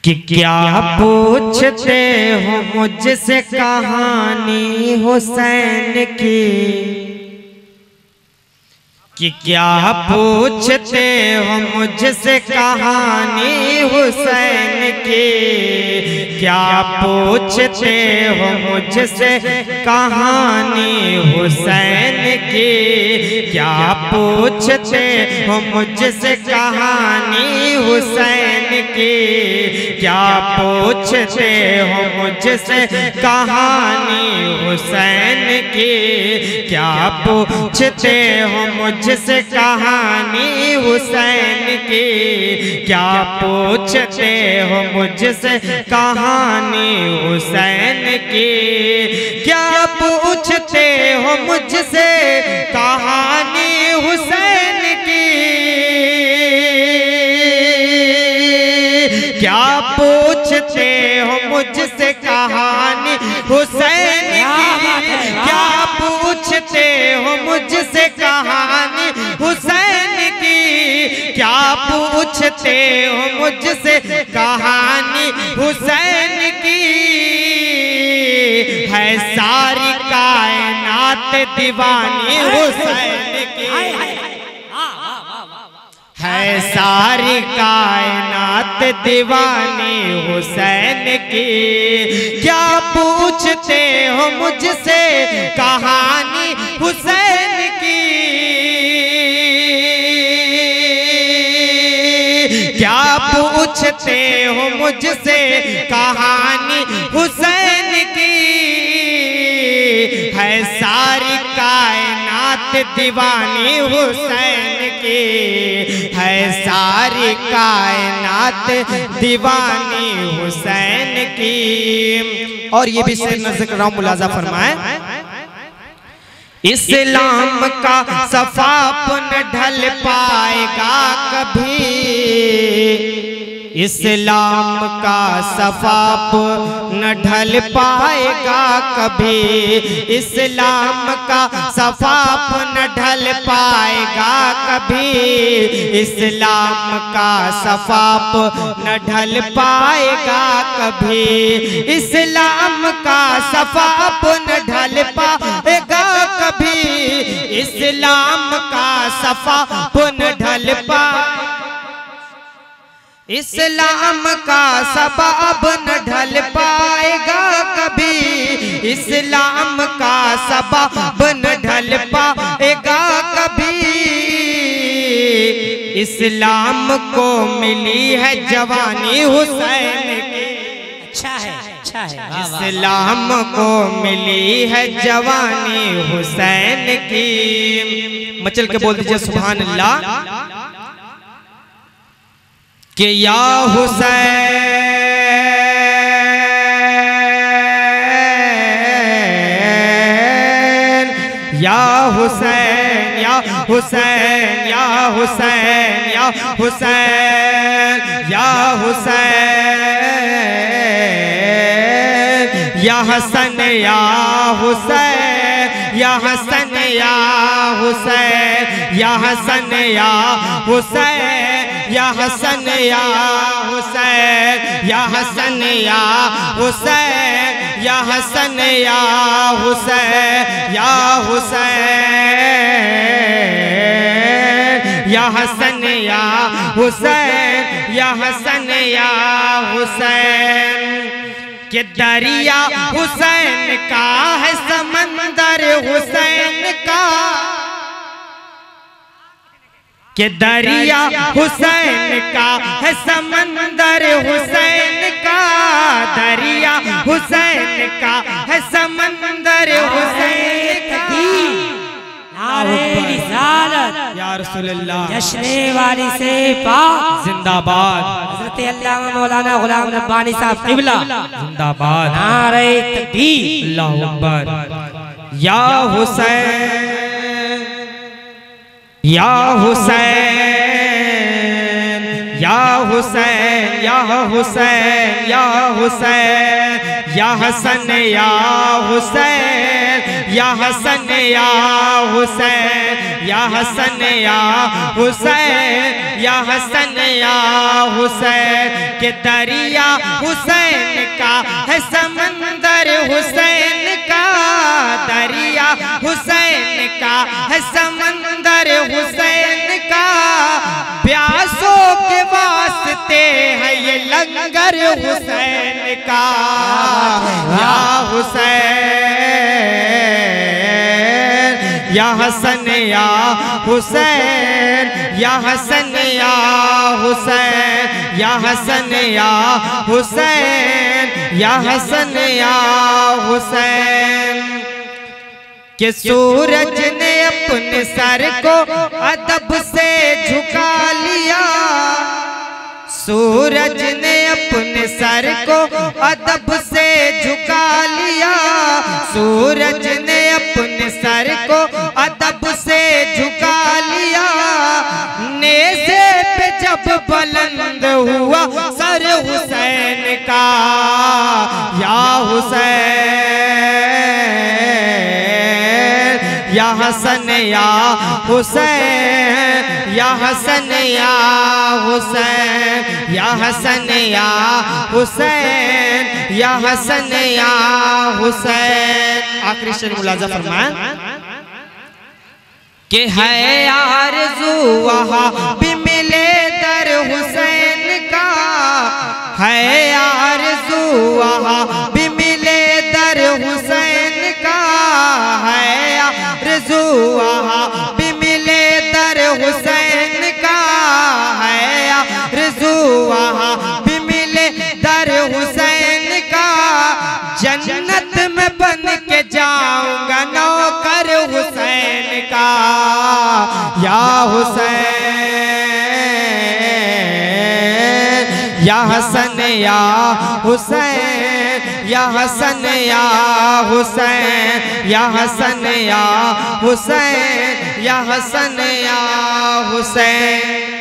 कि क्या पूछते हो मुझसे कहानी हुसैन की, कि क्या पूछते हो मुझसे कहानी हुसैन की, क्या पूछते हो मुझसे कहानी हुसैन की, क्या पूछते हो मुझसे कहानी हुसैन की, क्या पूछते हो मुझसे कहानी हुसैन की, क्या पूछते हो मुझसे कहानी हुसैन की, क्या पूछते हो मुझसे कहानी हुसैन की, क्या पूछते हो मुझसे कहानी हुसैन की, क्या पूछते हो मुझसे कहानी हुसैन की, क्या पूछते हो मुझसे कहानी हुसैन की, क्या पूछते हो मुझसे कहानी हुसैन की, है सारी कायनात दीवानी हुसैन की, है सारी कायनात दीवानी हुसैन की, क्या पूछते हो मुझसे कहानी हुसैन की, क्या पूछते हो मुझसे कहानी हुसैन की, है सारी कायनात दीवानी हुसैन की, है सारी कायनात दीवानी हुसैन की। और ये भी शेर नज़र कर रहा हूं, मुलाजा फरमाए। इस्लाम का सफाप न ढल पाएगा कभी, इस्लाम का सफाप न ढल पाएगा कभी, इस्लाम का सफाप न ढल पाएगा कभी, इस्लाम का सफाप न ढल पाएगा कभी, इस्लाम का सफाप न ढल पाएगा कभी, इस्लाम का सफाप न ढल पाएगा, इस्लाम का सबाब न ढल पाएगा कभी, इस्लाम का सबाब न ढल पाएगा कभी, इस्लाम को मिली है जवानी हुसैन की, अच्छा है, अच्छा है, इस्लाम को मिली है जवानी हुसैन की। मचल के बोल दीजिए सुभान अल्लाह। कि या हुसैन या हुसैन या हुसैन या हुसैन या हुसैन या हुसैन या हसन या हुसैन या हसन या हुसैन या हसन या हुसैन या हसन या हुसैन या हसन या हुसैन या हसन या हुसैन या हुसैन या हसन या हुसैन या हसन या हुसैन। कि दरिया हुसैन का है समंदर हुसैन का, कि दरिया हुसैन का है समंदर हुसैन का, दरिया हुसैन का है समंदर हुसैन का। नारे रिसालत या रसूलल्लाह, जश्ने वाली से पाक जिंदाबाद, हज़रत अल्लामा मौलाना गुलाम रब्बानी साहब क़िबला जिंदाबाद, नारे तकबीर, अल्लाहु अकबर। या हुसैन या हुसैन या हुसैन या हुसैन या हुसैन या हसन या हुसैन या हसन या हुसैन या हसन या हुसैन या हसन या हुसैन के दरिया हुसैन का है समंदर हुसैन का दरिया हुसैन का है समंदर हुसैन का प्यासों के वास्ते है ये लंगर हुसैन का या हुसैन या हसन या हुसैन या हसन या हुसैन या हसन या हुसैन या हसन या हुसैन कि सूरज ने अपने सर को अदब से झुका लिया सूरज ने अपने सर को अदब से झुका लिया सूरज ने अपने सर को अदब से झुका लिया नेज़े पे जब बुलंद हुआ सर हुसैन का या हुसैन या हसन या हुसैन या हसन या हुसैन या हसन या हुसैन या हसन या हुसैन। आखिरी शेर मुलाजा फरमाएं कि है आरज़ू वहाँ भी मिले दर हुसैन का है आरज़ू वहाँ भी मिले दर हुसैन का है आरज़ू वहाँ भी मिले दर हुसैन का है आरज़ू वहाँ भी मिले दर हुसैन का जन्नत में बन के जाऊंगा नौकर हुसैन का या हुसैन या हसन या हुसैन या हसन या हुसैन या हसन या हुसैन या हसन या हुसैन।